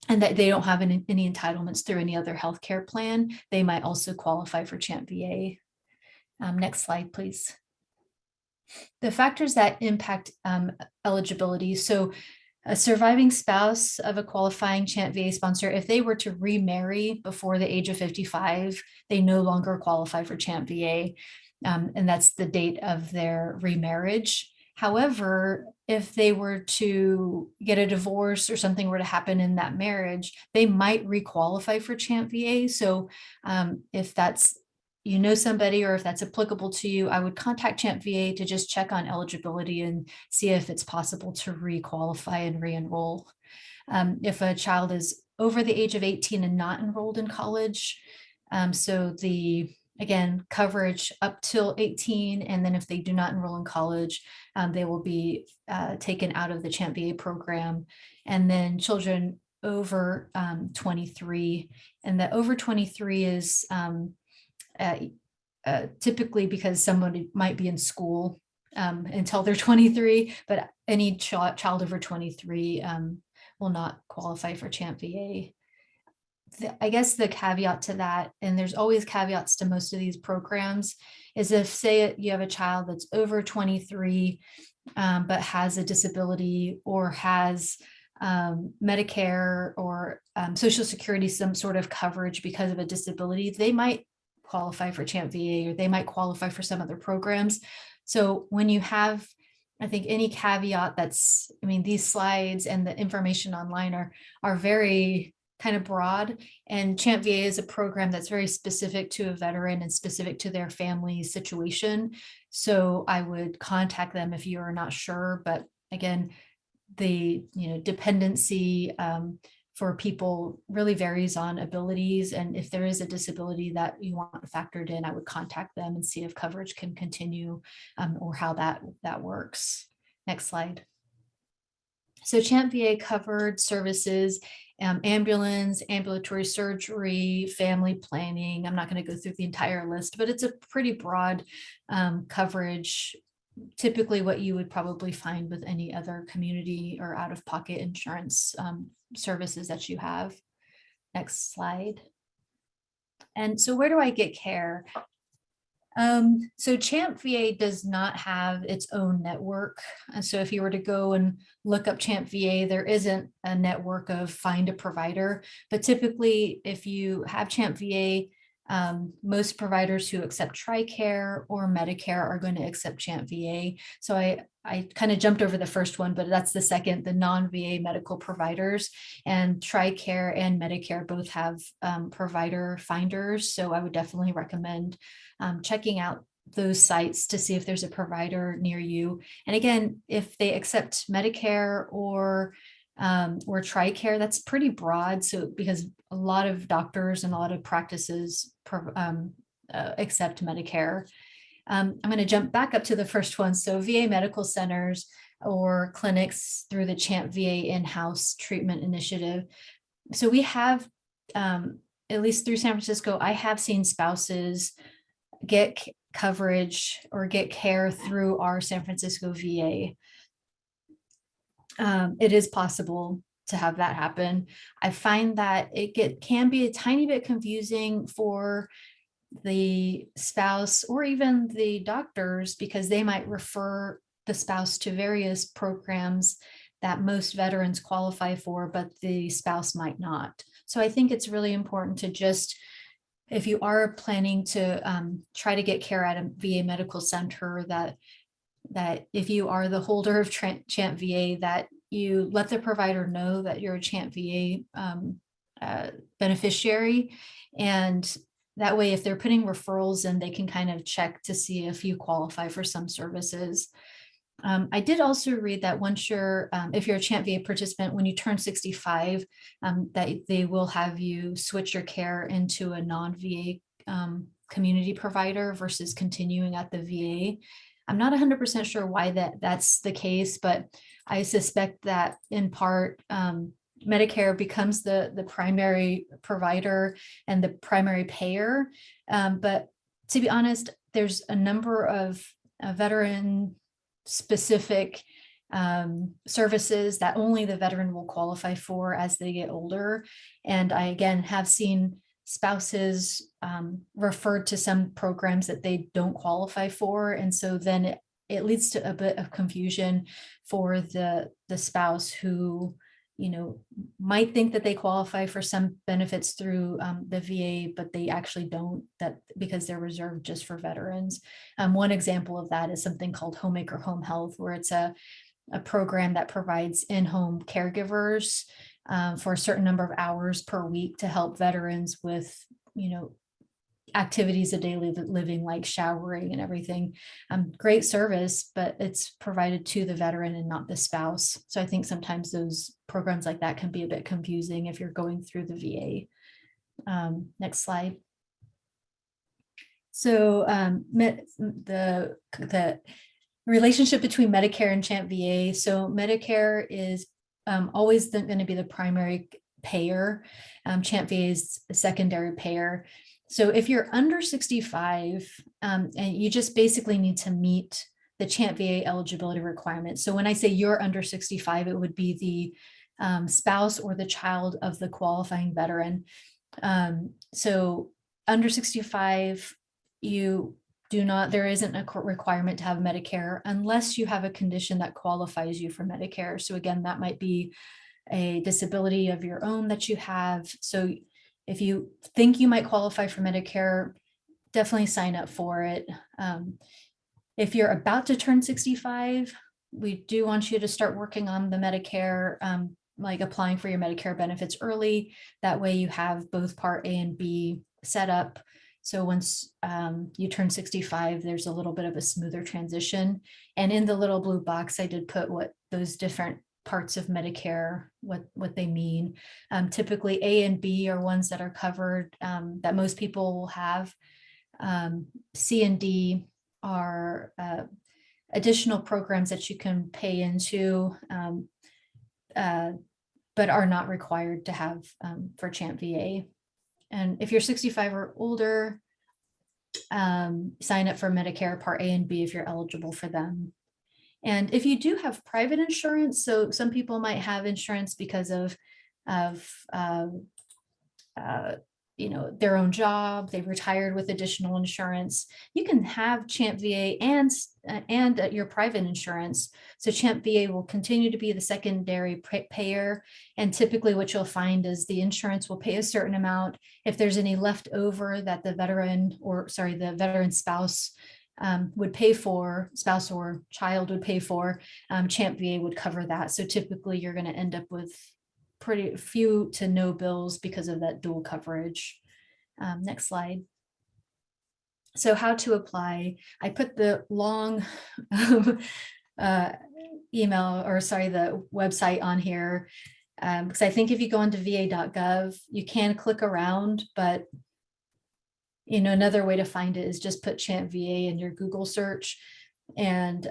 and that they don't have any entitlements through any other healthcare plan, they might also qualify for Champ VA. Next slide, please. The factors that impact eligibility. So a surviving spouse of a qualifying Champ VA sponsor, if they were to remarry before the age of 55, they no longer qualify for Champ VA. And that's the date of their remarriage. However, if they were to get a divorce or something were to happen in that marriage, they might requalify for Champ VA. So if that's, you know, somebody, or if that's applicable to you, I would contact Champ VA to just check on eligibility and see if it's possible to re-qualify and re-enroll. If a child is over the age of 18 and not enrolled in college, so again, coverage up till 18, and then if they do not enroll in college, they will be taken out of the Champ VA program. And then children over 23, and the over 23 is typically because somebody might be in school until they're 23, but any child over 23 will not qualify for Champ VA. I guess the caveat to that, and there's always caveats to most of these programs, is if, say, you have a child that's over 23 but has a disability or has Medicare or Social Security, some sort of coverage because of a disability, they might qualify for Champ VA, or they might qualify for some other programs. So when you have, I think, any caveat that's, I mean, these slides and the information online are very kind of broad, and Champ VA is a program that's very specific to a veteran and specific to their family situation. So I would contact them if you are not sure, but again, the dependency for people really varies on abilities, and if there is a disability that you want factored in, I would contact them and see if coverage can continue or how that works. Next slide. So Champ VA covered services, ambulance, ambulatory surgery, family planning. I'm not going to go through the entire list, but it's a pretty broad coverage, typically what you would probably find with any other community or out-of-pocket insurance services that you have. Next slide. And so where do I get care? So Champ VA does not have its own network. And so if you were to go and look up Champ VA, there isn't a network of find a provider. But typically, if you have Champ VA, most providers who accept TRICARE or Medicare are going to accept Champ VA. So I kind of jumped over the first one, but that's the second, the non-VA medical providers. And TRICARE and Medicare both have provider finders. So I would definitely recommend checking out those sites to see if there's a provider near you. And again, if they accept Medicare or TRICARE, that's pretty broad. So because a lot of doctors and a lot of practices accept Medicare. I'm going to jump back up to the first one. So VA medical centers or clinics through the Champ VA in-house treatment initiative. So we have, at least through San Francisco, I have seen spouses get coverage or get care through our San Francisco VA. It is possible to have that happen. I find that it can be a tiny bit confusing for the spouse or even the doctors, because they might refer the spouse to various programs that most veterans qualify for, but the spouse might not. So I think it's really important to just, if you are planning to try to get care at a VA medical center, that if you are the holder of Champ VA, that you let the provider know that you're a Champ VA beneficiary. And that way, if they're putting referrals in, they can kind of check to see if you qualify for some services. I did also read that once you're, if you're a Champ VA participant, when you turn 65, that they will have you switch your care into a non-VA community provider versus continuing at the VA. I'm not 100% sure why that's the case, but I suspect that in part, Medicare becomes the primary provider and the primary payer. But to be honest, there's a number of veteran specific services that only the veteran will qualify for as they get older. And I, again, have seen spouses referred to some programs that they don't qualify for. And so then it leads to a bit of confusion for the spouse who, you know, might think that they qualify for some benefits through the VA, but they actually don't, that because they're reserved just for veterans. One example of that is something called Homemaker Home Health, where it's a program that provides in-home caregivers for a certain number of hours per week to help veterans with, you know, activities of daily living like showering and everything. Great service, but it's provided to the veteran and not the spouse. So I think sometimes those programs like that can be a bit confusing if you're going through the VA. Next slide. So the relationship between Medicare and Champ VA. So Medicare is always going to be the primary payer. Champ VA is a secondary payer. So if you're under 65, and you just basically need to meet the Champ VA eligibility requirements. So when I say you're under 65, it would be the spouse or the child of the qualifying veteran. So under 65, there isn't a requirement to have Medicare unless you have a condition that qualifies you for Medicare. So again, that might be a disability of your own that you have. So if you think you might qualify for Medicare, definitely sign up for it. If you're about to turn 65, we do want you to start working on the Medicare, like applying for your Medicare benefits early. That way you have both Part A and B set up. So once you turn 65, there's a little bit of a smoother transition. And in the little blue box, I did put what those different parts of Medicare, what they mean. Typically A and B are ones that are covered that most people will have. C and D are additional programs that you can pay into, but are not required to have for Champ VA. And if you're 65 or older, sign up for Medicare Part A and B if you're eligible for them. And if you do have private insurance, so some people might have insurance because of their own job, they retired with additional insurance, you can have Champ VA and your private insurance. So Champ VA will continue to be the secondary payer. And typically what you'll find is the insurance will pay a certain amount. If there's any left over that the veteran spouse would pay for, spouse or child would pay for, Champ VA would cover that. So typically you're going to end up with pretty few to no bills because of that dual coverage. Next slide. So how to apply. I put the long the website on here, because I think if you go onto va.gov, you can click around, but another way to find it is just put Champ VA in your Google search. And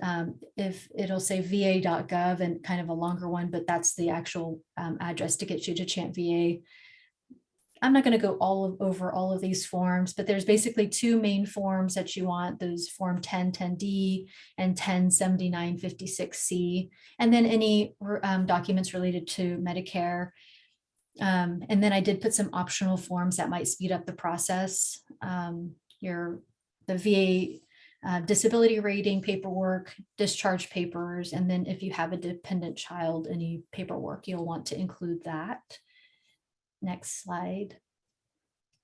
if it'll say va.gov and kind of a longer one, but that's the actual address to get you to Champ VA. I'm not going to go over all of these forms, but there's basically two main forms that you want, those form 1010D and 107956C, and then any documents related to Medicare. And then I did put some optional forms that might speed up the process. The VA disability rating paperwork, discharge papers, and then if you have a dependent child, any paperwork, you'll want to include that. Next slide.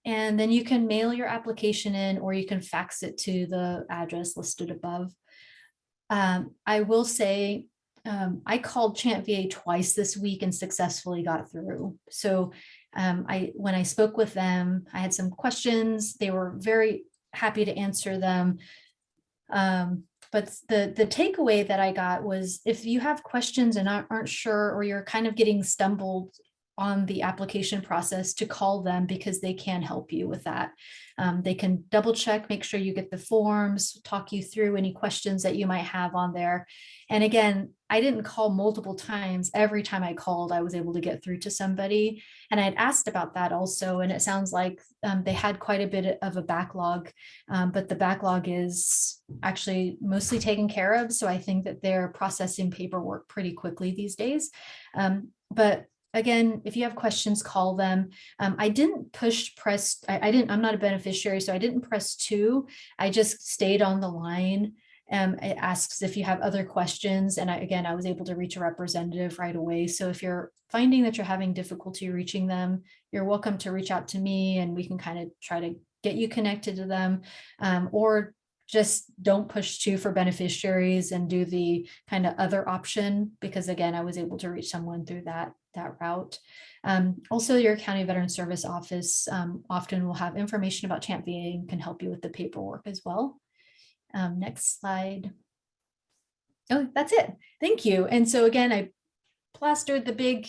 And then you can mail your application in, or you can fax it to the address listed above. I will say, I called Champ VA twice this week and successfully got through. So when I spoke with them, I had some questions. They were very happy to answer them. But the takeaway that I got was, if you have questions and aren't sure, or you're kind of getting stumbled on the application process, to call them, because they can help you with that. They can double check, make sure you get the forms, talk you through any questions that you might have on there. And again, I didn't call multiple times. Every time I called, I was able to get through to somebody. And I had asked about that also. And it sounds like they had quite a bit of a backlog, but the backlog is actually mostly taken care of. So I think that they're processing paperwork pretty quickly these days. But again, if you have questions, call them. I didn't press. I'm not a beneficiary, so I didn't press 2. I just stayed on the line. It asks if you have other questions. And I was able to reach a representative right away. So if you're finding that you're having difficulty reaching them, you're welcome to reach out to me, and we can kind of try to get you connected to them, or just don't push 2 for beneficiaries and do the kind of other option, because again, I was able to reach someone through that route. Also, your county veteran service office often will have information about Champ VA and can help you with the paperwork as well. Next slide. Oh, that's it. Thank you. And so again, I plastered the big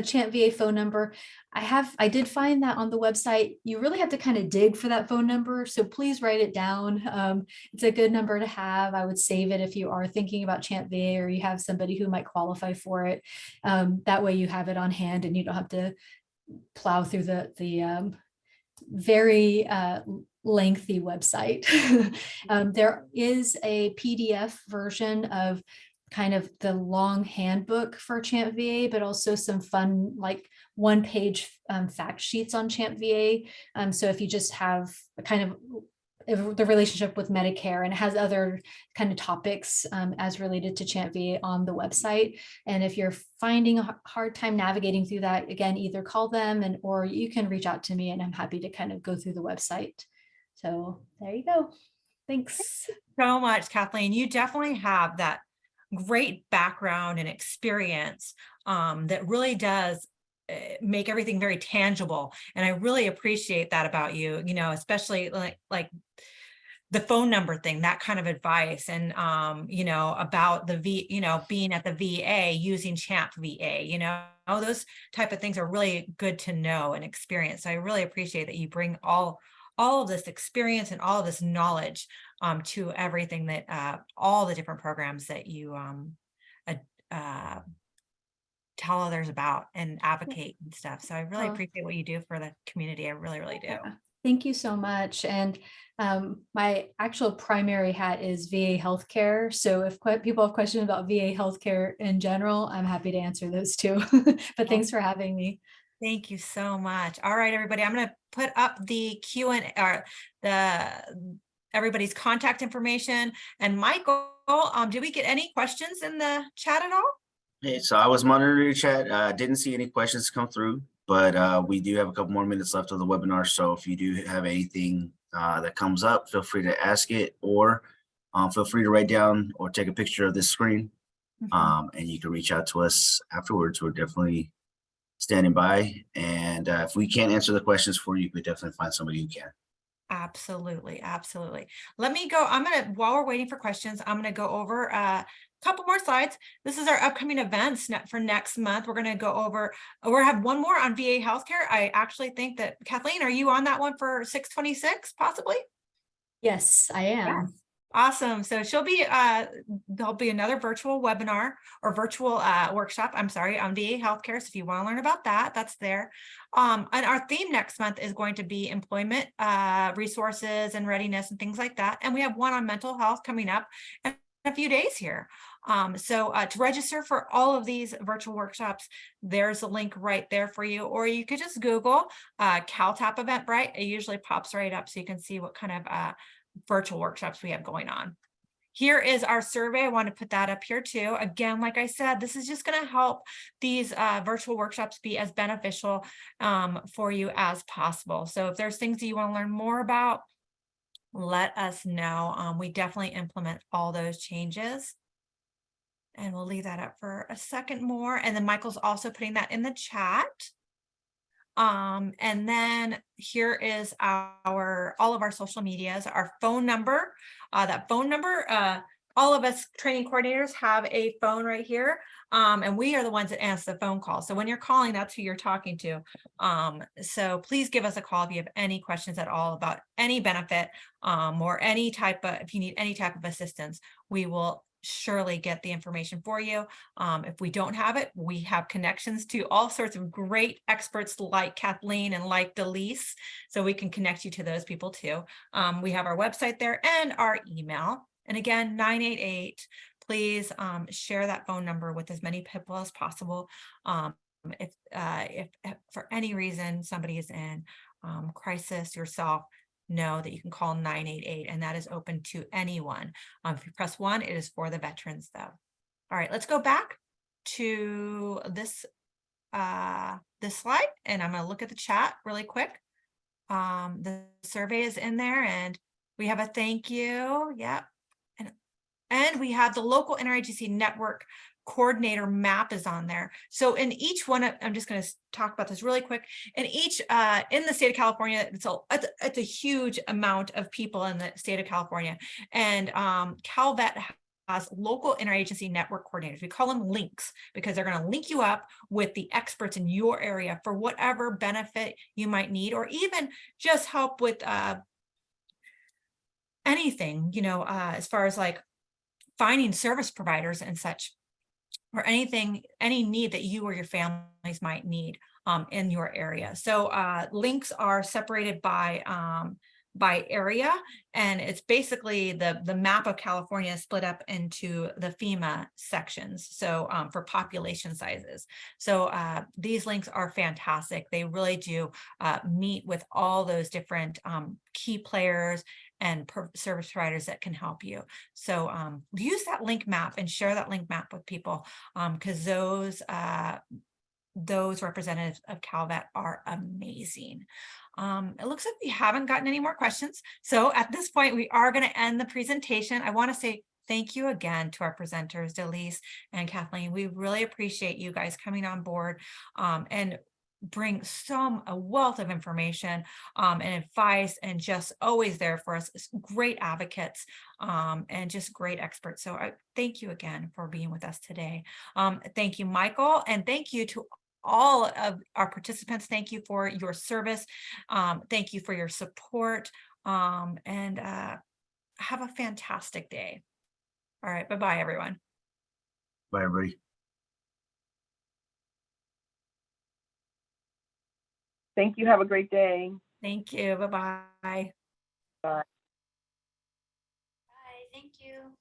Champ VA phone number. I did find that on the website. You really have to kind of dig for that phone number, so please write it down. It's a good number to have. I would save it if you are thinking about Champ VA, or you have somebody who might qualify for it. That way you have it on hand and you don't have to plow through the very lengthy website. There is a PDF version of kind of the long handbook for Champ VA, but also some fun, like 1-page fact sheets on Champ VA. So if you just have a kind of the relationship with Medicare, and it has other kind of topics as related to Champ VA on the website. And if you're finding a hard time navigating through that, again, either call them or you can reach out to me, and I'm happy to kind of go through the website. So there you go. Thanks so much, Kathleen. You definitely have that great background and experience that really does make everything very tangible. And I really appreciate that about you, especially like the phone number thing, that kind of advice, and about the being at the VA using Champ VA, those type of things are really good to know and experience. So I really appreciate that you bring all of this experience and all of this knowledge to everything that all the different programs that you tell others about and advocate and stuff. So I really appreciate what you do for the community. I really, really do. Yeah. Thank you so much. And my actual primary hat is VA healthcare. So if people have questions about VA healthcare in general, I'm happy to answer those too. But thanks for having me. Thank you so much. All right, everybody, I'm going to put up the Q&A or everybody's contact information. And Michael, did we get any questions in the chat at all? Hey, so I was monitoring the chat. Didn't see any questions come through, but we do have a couple more minutes left of the webinar. So if you do have anything that comes up, feel free to ask it, or feel free to write down or take a picture of this screen, and you can reach out to us afterwards. We're definitely standing by, and if we can't answer the questions for you, we definitely find somebody who can. Absolutely. Absolutely. Let me go. While we're waiting for questions, I'm going to go over a couple more slides. This is our upcoming events for next month. We're going to go over, we're going to have one more on VA healthcare. I actually think that, Kathleen, are you on that one for 6/26 possibly? Yes, I am. Awesome. So there'll be another virtual webinar or virtual workshop, I'm sorry, on VA healthcare. So if you want to learn about that, that's there. And our theme next month is going to be employment resources and readiness and things like that. And we have one on mental health coming up in a few days here. So to register for all of these virtual workshops, there's a link right there for you, or you could just Google CalTAP Eventbrite. It usually pops right up so you can see what kind of virtual workshops we have going on. Here is our survey. I want to put that up here too. Again, like I said, this is just going to help these virtual workshops be as beneficial for you as possible. So if there's things that you want to learn more about, let us know. We definitely implement all those changes. And we'll leave that up for a second more. And then Michael's also putting that in the chat. And then here is all of our social medias, our phone number, that phone number, all of us training coordinators have a phone right here. And we are the ones that answer the phone call. So when you're calling, that's who you're talking to. So please give us a call if you have any questions at all about any benefit, or if you need any type of assistance, we will surely get the information for you. If we don't have it, we have connections to all sorts of great experts like Kathleen and like Delise, so we can connect you to those people too. We have our website there and our email. And again, 988, please share that phone number with as many people as possible. If for any reason somebody is in crisis yourself, know that you can call 988, and that is open to anyone. If you press 1, it is for the veterans though. All right, let's go back to this slide, and I'm going to look at the chat really quick. The survey is in there, and we have a thank you. Yep. And we have the local interagency network coordinator map is on there. So in each one, I'm just going to talk about this really quick. In each, in the state of California, it's a huge amount of people in the state of California. And Calvet has local interagency network coordinators. We call them links because they're going to link you up with the experts in your area for whatever benefit you might need, or even just help with anything, as far as like finding service providers and such, or any need that you or your families might need in your area. So links are separated by area, and it's basically the map of California split up into the FEMA sections, so for population sizes. So these links are fantastic. They really do meet with all those different key players and service providers that can help you. So use that link map and share that link map with people, because those representatives of Calvet are amazing. It looks like we haven't gotten any more questions. So at this point, we are going to end the presentation. I want to say thank you again to our presenters, Delise and Kathleen. We really appreciate you guys coming on board and bring a wealth of information and advice, and just always there for us. Great advocates and just great experts. So thank you again for being with us today. Thank you, Michael, and thank you to all of our participants. Thank you for your service. Thank you for your support, and have a fantastic day. All right. Bye-bye, everyone. Bye, everybody. Thank you. Have a great day. Thank you. Bye-bye. Bye. Bye. Thank you.